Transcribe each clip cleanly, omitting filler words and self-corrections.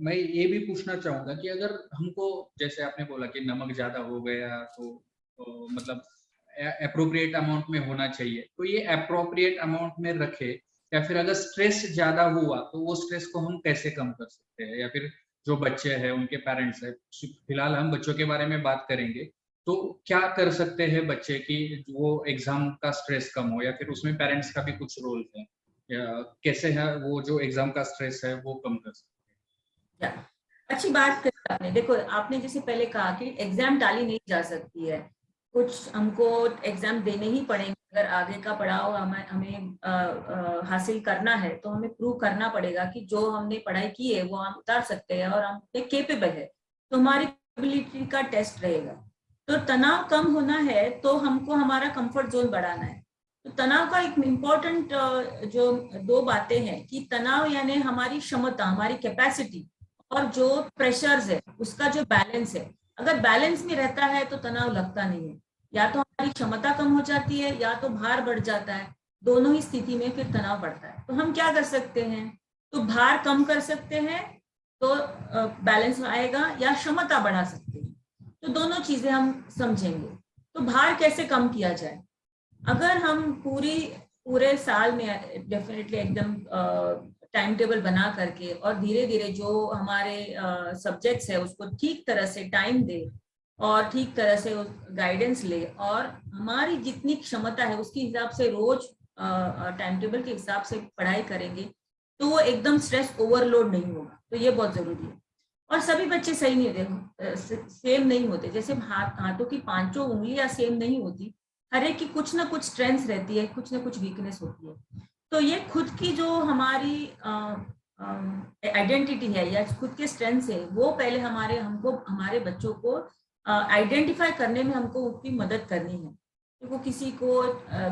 मैं ये भी पूछना चाहूंगा कि अगर हमको, जैसे आपने बोला कि नमक ज्यादा हो गया तो मतलब अप्रोप्रिएट अमाउंट में होना चाहिए, तो ये अप्रोप्रिएट अमाउंट में रखे, या फिर अगर स्ट्रेस ज्यादा हुआ तो वो स्ट्रेस को हम कैसे कम कर सकते हैं, या फिर जो बच्चे हैं उनके पेरेंट्स हैं, फिलहाल हम बच्चों के बारे में बात करेंगे, तो क्या कर सकते हैं बच्चे की वो एग्जाम का स्ट्रेस कम हो, या फिर उसमें पेरेंट्स का भी कुछ रोल है, या कैसे है वो जो एग्जाम का स्ट्रेस है वो कम कर सकते हैं? अच्छी बात कही आपने। देखो, आपने जैसे पहले कहा कि एग्जाम टाली नहीं जा सकती है, कुछ हमको एग्जाम देने ही पड़ेंगे। अगर आगे का पड़ाव हमें हासिल करना है तो हमें प्रूव करना पड़ेगा कि जो हमने पढ़ाई की है वो हम उतार सकते हैं और हम केपेबल है, तो हमारी एबिलिटी का टेस्ट रहेगा। तो तनाव कम होना है तो हमको हमारा कंफर्ट जोन बढ़ाना है। तो तनाव का एक इम्पोर्टेंट जो दो बातें हैं कि तनाव यानी हमारी क्षमता, हमारी कैपेसिटी, और जो प्रेशर्स है उसका जो बैलेंस है। अगर बैलेंस में रहता है तो तनाव लगता नहीं है। या तो हमारी क्षमता कम हो जाती है या तो भार बढ़ जाता है, दोनों ही स्थिति में फिर तनाव बढ़ता है। तो हम क्या कर सकते हैं? तो भार कम कर सकते हैं तो बैलेंस आएगा, या क्षमता बढ़ा सकते हैं, तो दोनों चीजें हम समझेंगे। तो भार कैसे कम किया जाए? अगर हम पूरे साल में डेफिनेटली एकदम टाइम टेबल बना करके और धीरे धीरे जो हमारे सब्जेक्ट्स है उसको ठीक तरह से टाइम दे और ठीक तरह से गाइडेंस ले, और हमारी जितनी क्षमता है उसके हिसाब से रोज टाइम टेबल के हिसाब से पढ़ाई करेंगे, तो वो एकदम स्ट्रेस ओवरलोड नहीं होगा। तो ये बहुत जरूरी है। और सभी बच्चे सही नहीं होते, सेम नहीं होते। जैसे हाथों की पांचों उंगलियां सेम नहीं होती, हर एक की कुछ ना कुछ स्ट्रेंथ रहती है, कुछ ना कुछ वीकनेस होती है। तो ये खुद की जो हमारी आइडेंटिटी है या खुद के स्ट्रेंथ है, वो पहले हमारे बच्चों को आइडेंटिफाई करने में हमको उसकी मदद करनी है। तो किसी को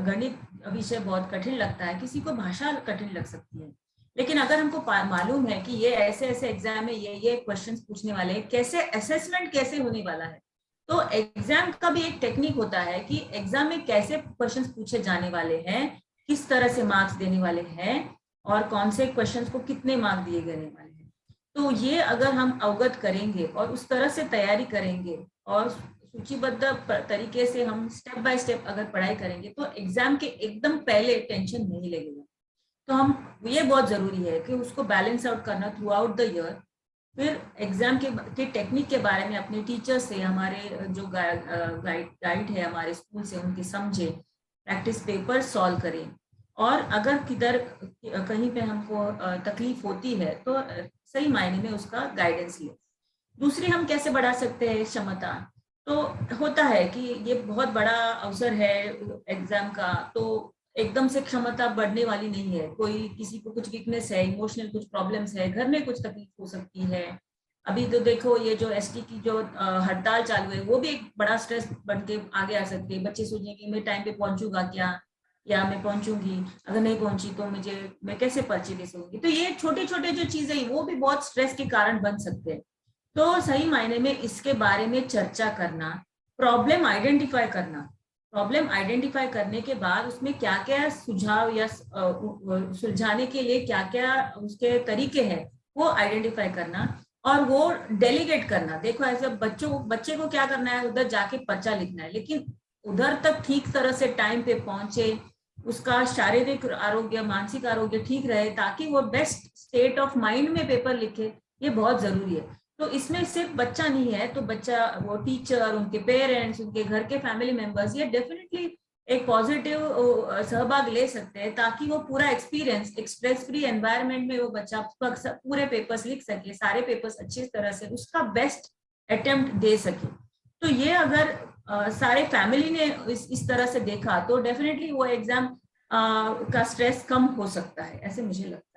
गणित विषय बहुत कठिन लगता है, किसी को भाषा कठिन लग सकती है, लेकिन अगर हमको मालूम है कि ये ऐसे ऐसे एग्जाम में ये क्वेश्चंस पूछने वाले हैं, कैसे असेसमेंट कैसे होने वाला है, तो एग्जाम का भी एक टेक्निक होता है कि एग्जाम में कैसे क्वेश्चंस पूछे जाने वाले हैं, किस तरह से मार्क्स देने वाले हैं, और कौन से क्वेश्चंस को कितने मार्क्स दिए जाने वाले हैं। तो ये अगर हम अवगत करेंगे और उस तरह से तैयारी करेंगे और सूचीबद्ध तरीके से हम स्टेप बाय स्टेप अगर पढ़ाई करेंगे, तो एग्जाम के एकदम पहले टेंशन नहीं लगेगा। तो ये बहुत जरूरी है कि उसको बैलेंस आउट करना थ्रू आउट द ईयर। फिर एग्जाम के टेक्निक के बारे में अपने टीचर से, हमारे जो गाइड है हमारे स्कूल से, उनके समझे, प्रैक्टिस पेपर सॉल्व करें, और अगर किधर कहीं पे हमको तकलीफ होती है तो सही मायने में उसका गाइडेंस ले। दूसरी, हम कैसे बढ़ा सकते हैं क्षमता? तो होता है कि ये बहुत बड़ा अवसर है एग्जाम का, तो एकदम से क्षमता बढ़ने वाली नहीं है। कोई किसी को कुछ वीकनेस है, इमोशनल कुछ प्रॉब्लम्स है, घर में कुछ तकलीफ हो सकती है। अभी तो देखो ये जो एसटी की जो हड़ताल चालू है, वो भी एक बड़ा स्ट्रेस बन के आगे आ सकती है। बच्चे सोचेंगे मैं टाइम पे पहुंचूंगा क्या, या मैं पहुंचूंगी, अगर नहीं पहुंची तो मैं कैसे पर्ची दे सकूंगी। तो ये छोटे छोटे जो चीजें वो भी बहुत स्ट्रेस के कारण बन सकते हैं। तो सही मायने में इसके बारे में चर्चा करना, प्रॉब्लम आइडेंटिफाई करना, प्रॉब्लम आइडेंटिफाई करने के बाद उसमें क्या क्या सुझाव या सुलझाने के लिए क्या क्या उसके तरीके हैं वो आइडेंटिफाई करना, और वो डेलीगेट करना। देखो, ऐसे बच्चे को क्या करना है, उधर जाके पर्चा लिखना है, लेकिन उधर तक ठीक तरह से टाइम पे पहुंचे, उसका शारीरिक आरोग्य, मानसिक आरोग्य ठीक रहे, ताकि वो बेस्ट स्टेट ऑफ माइंड में पेपर लिखे। ये बहुत जरूरी है। तो इसमें सिर्फ बच्चा नहीं है, तो बच्चा, वो टीचर, उनके पेरेंट्स, उनके घर के फैमिली मेंबर्स, ये डेफिनेटली एक पॉजिटिव सहभाग ले सकते हैं, ताकि वो पूरा एक्सपीरियंस एक स्ट्रेस फ्री एनवायरनमेंट में वो बच्चा पूरे पेपर्स लिख सके, सारे पेपर्स अच्छी तरह से उसका बेस्ट अटेम्प्ट दे सके। तो ये अगर सारे फैमिली ने इस तरह से देखा तो डेफिनेटली वो एग्जाम का स्ट्रेस कम हो सकता है, ऐसे मुझे लगता है।